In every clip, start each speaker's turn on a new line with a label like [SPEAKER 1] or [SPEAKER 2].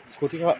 [SPEAKER 1] Scooty kak.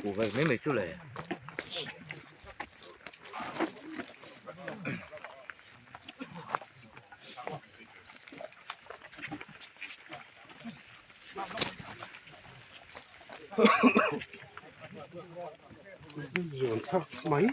[SPEAKER 1] Của vậy mấy chú lệ. Dồn thấp mấy.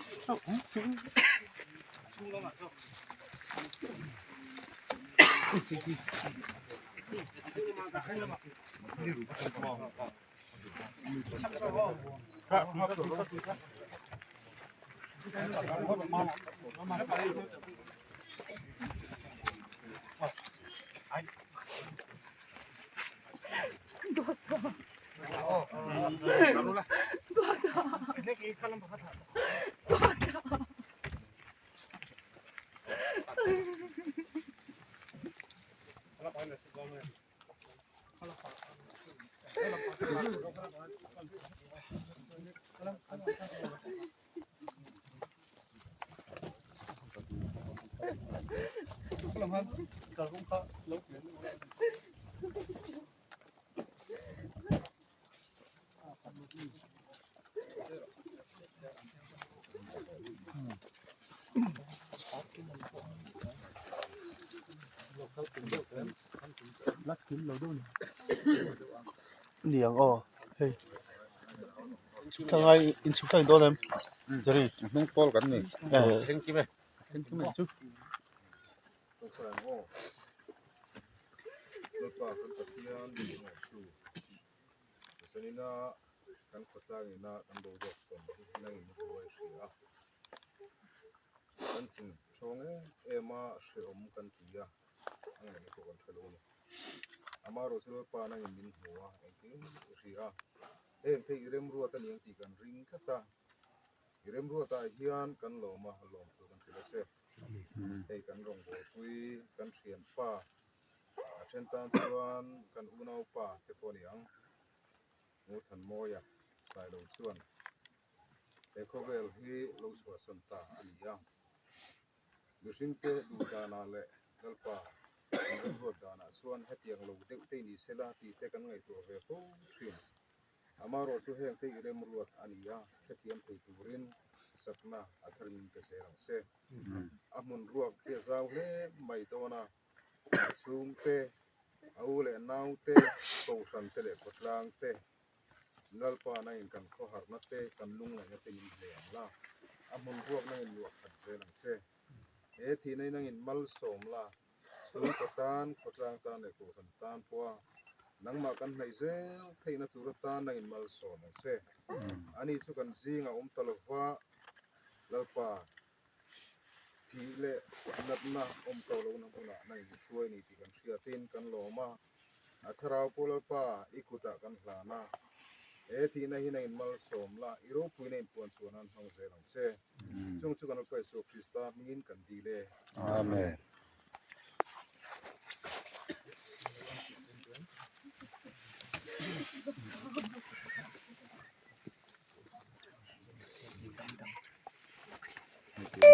[SPEAKER 1] Niang oh hey thằng ai in chụp thằng đó em jadi
[SPEAKER 2] nung pol kan ni
[SPEAKER 1] thank you chú
[SPEAKER 2] lepa kan patian su senina kan kotlang ina kan do dok tom nang ni buai sia kan tin chonge ema se om kan tia ang ni ko kan thalo ni amaro se pa nang min huwa engkin sia te irem ruwa tan yang ti kan ring thata irem ruwa ta hian kan lo ma lom tu kan thila se ei kan rong bo pui kan thian pa a then tan chuan kan unau pa te pawh niang ngu than moya sai lo chuan e khovel hi lo chhuat san ta ani a mihring te du dana le galpa kan ruat dana chuan hetiang lo deuh te ni sela ti te kan ngai tur ve ho thin amaro su heng te irem ruat ania khethiam thei turin sakna atharin ke serang se amun ruak ke zau hle mai tona chung te aule nau te ko san te le potlang te nalpa na in kan kho har na te kan lung na te in le la amun ruak na in luak khat serang se e thi nei nang in mal som la chung patan potlang tan le ko san tan poa nangma kan hnai zel theina tura tan na in mal som se ani chu kan zinga talwa lalpa thi le natna tolo na pula na in suai ni ti kan hriatin kan loma atharau polalpa ikuta kan hlana e thi na hi na in mal som la iro puina in puan chuanan hong zelang se chung chu kan pa so krista mingin kan dile
[SPEAKER 1] Amen.